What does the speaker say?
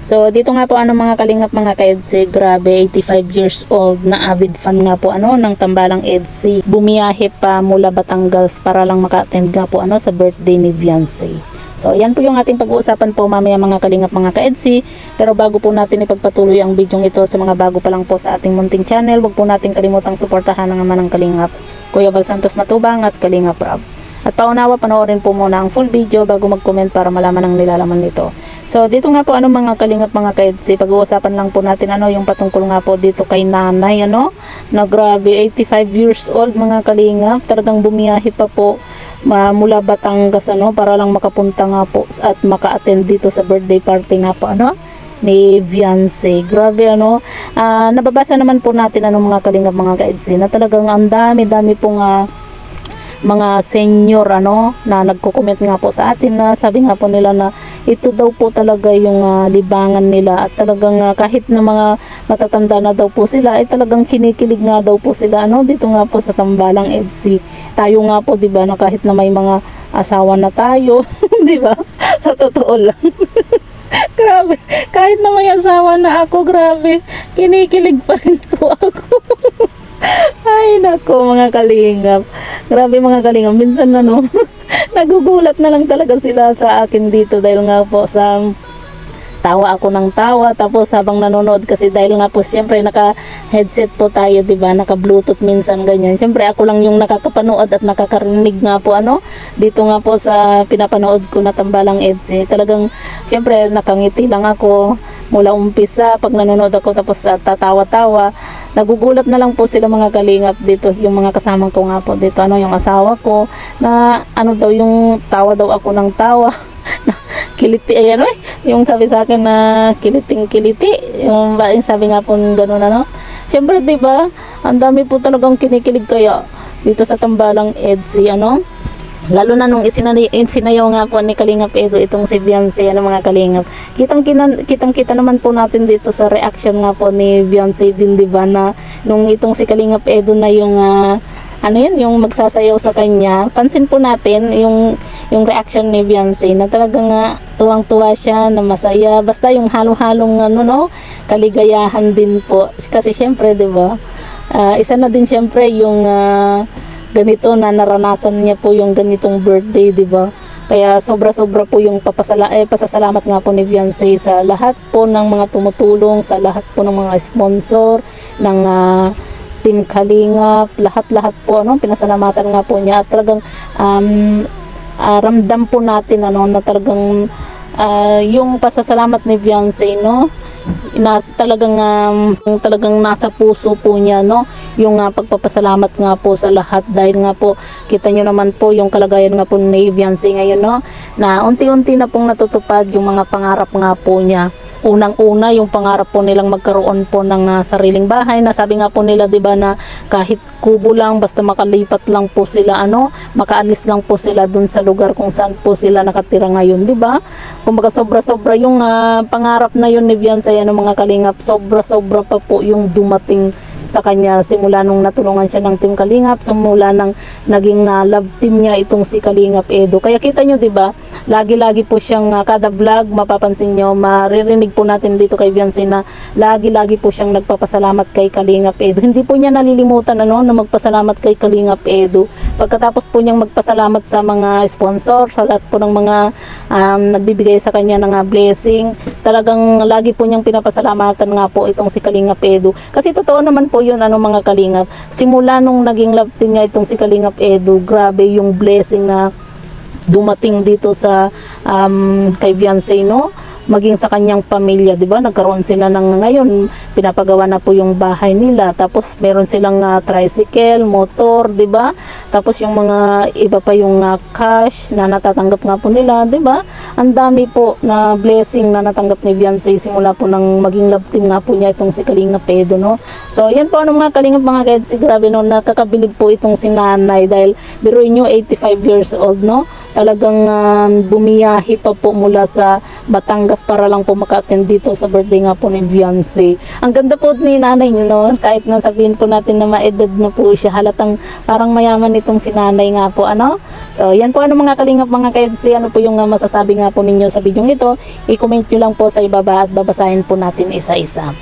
So dito nga po mga kalingap mga ka-EDSI, grabe 85 years old na avid fan nga po ng Tambalang EDSI. Bumiyahe pa mula Batangas para lang maka-attend nga po sa birthday ni Viancy. So yan po yung ating pag-uusapan po mamaya mga kalingap mga ka-EDSI. Pero bago po natin ipagpatuloy ang video ito sa mga bago pa lang po sa ating munting channel, huwag po natin kalimutang suportahan ng naman ng Kalingap Kuya Val Santos Matubang at Kalingap Rob. At paunawa, panoorin po muna ang full video bago mag-comment para malaman ang nilalaman nito. So dito nga po mga kalingap mga ka-EDSI, pag-uusapan lang po natin yung patungkol nga po dito kay nanay na grabe 85 years old mga kalingap, talagang bumiyahe pa po mula Batangas para lang makapunta nga po at maka-attend dito sa birthday party nga po ni Viancy. Grabe nababasa naman po natin mga kalingap mga ka-EDSI na talagang ang dami pong mga senior na nagko-comment nga po sa atin na sabi nga po nila na ito daw po talaga yung libangan nila at talagang kahit na mga matatanda na daw po sila ay talagang kinikilig nga daw po sila dito nga po sa Tambalang EDSI. Tayo nga po 'di ba na kahit na may mga asawa na tayo 'di ba? Sa totoo lang. Grabe, kahit na may asawa na ako, grabe, kinikilig pa rin po ako. Ay nako mga kalingap, grabe mga kalingap, minsan nagugulat na lang talaga sila sa akin dito dahil nga po sa tawa ako ng tawa, tapos habang nanonood kasi dahil nga po siyempre naka headset po tayo 'di ba, naka bluetooth minsan ganyan, siyempre ako lang yung nakakapanood at nakakarinig nga po dito nga po sa pinapanood ko na Tambalang EDSI. Talagang siyempre nakangiti lang ako mula umpisa pag nanonood ako, tapos tatawa-tawa, nagugulat na lang po sila mga kalingap dito, yung mga kasama ko nga po dito yung asawa ko na daw yung tawa daw ako ng tawa kiliti, ayan yung sabi sa akin na kiliting-kiliti, yung sabi nga po gano'n Siyempre 'di ba, ang dami po talagang kinikilig kaya dito sa Tambalang EDSI lalo na nung isinayaw nga po ni Kalingap Edu itong si Viancy mga kalingap. Kitang-kita naman po natin dito sa reaction nga po ni Viancy din 'di ba, na nung itong si Kalingap Edu na yung yung magsasayaw sa kanya, pansin po natin yung reaction ni Viancy na talagang tuwang-tuwa siya, na masaya, basta yung halo-halong kaligayahan din po kasi syempre 'di ba, isa na din syempre yung ganito na naranasan niya po yung ganitong birthday 'di ba, kaya sobra-sobra po yung pasasalamat nga po ni Viancy sa lahat po ng mga tumutulong, sa lahat po ng mga sponsor ng Team Kalingap, lahat po pinasalamatan nga po niya at talagang ramdam po natin na talagang yung pasasalamat ni Viancy talagang nasa puso po niya yung pagpapasalamat nga po sa lahat, dahil nga po kita nyo naman po yung kalagayan nga po ni Viancy ngayon na unti-unti na pong natutupad yung mga pangarap nga po niya. Unang-una yung pangarap po nilang magkaroon po ng sariling bahay, na sabi nga po nila 'di ba na kahit kubo lang, basta makalipat lang po sila makaalis lang po sila dun sa lugar kung saan po sila nakatira ngayon 'di ba. Kumbaga sobra-sobra yung pangarap na yun ni Viancy mga kalingap, sobra-sobra pa po yung dumating sa kanya simula nung natulungan siya ng Team Kalingap, simula nang naging love team niya itong si Kalingap Edu. Kaya kita nyo 'di ba, lagi-lagi po siyang kada vlog mapapansin nyo, maririnig po natin dito kay Viancy na lagi-lagi po siyang nagpapasalamat kay Kalingap Edu. Hindi po niya nalilimutan na magpasalamat kay Kalingap Edu. Pagkatapos po niyang magpasalamat sa mga sponsor, sa lahat po ng mga nagbibigay sa kanya ng blessing, talagang lagi po niyang pinapasalamatan nga po itong si Kalingap Edu. Kasi totoo naman po yun mga kalingap, simula nung naging love team niya itong si Kalingap Edu, grabe yung blessing na dumating dito sa kay Viancy maging sa kanyang pamilya 'di ba. Nagkaroon sila ng ngayon, pinapagawa na po yung bahay nila, tapos meron silang tricycle, motor 'di ba, tapos yung mga iba pa yung cash na natatanggap nga po nila 'di ba. Ang dami po na blessing na natanggap ni Viancy simula po nang maging love team nga po niya itong si Kalingap Edu So yan po mga kalingap mga ka-EDSI, grabe nakakabilib po itong si nanay, dahil biruin nyo 85 years old talagang bumiyahe pa po mula sa Batangas para lang po maka-attend dito sa birthday nga po ni Beyonce. Ang ganda po ni nanay, no? Kahit na sabihin po natin na ma-edad na po siya, halatang parang mayaman itong si nanay nga po, ano? So, yan po, ano mga kalingap, mga ka-EDC, ano po yung masasabi nga po ninyo sa video ito, i-comment nyo lang po sa ibaba at babasahin po natin isa-isa.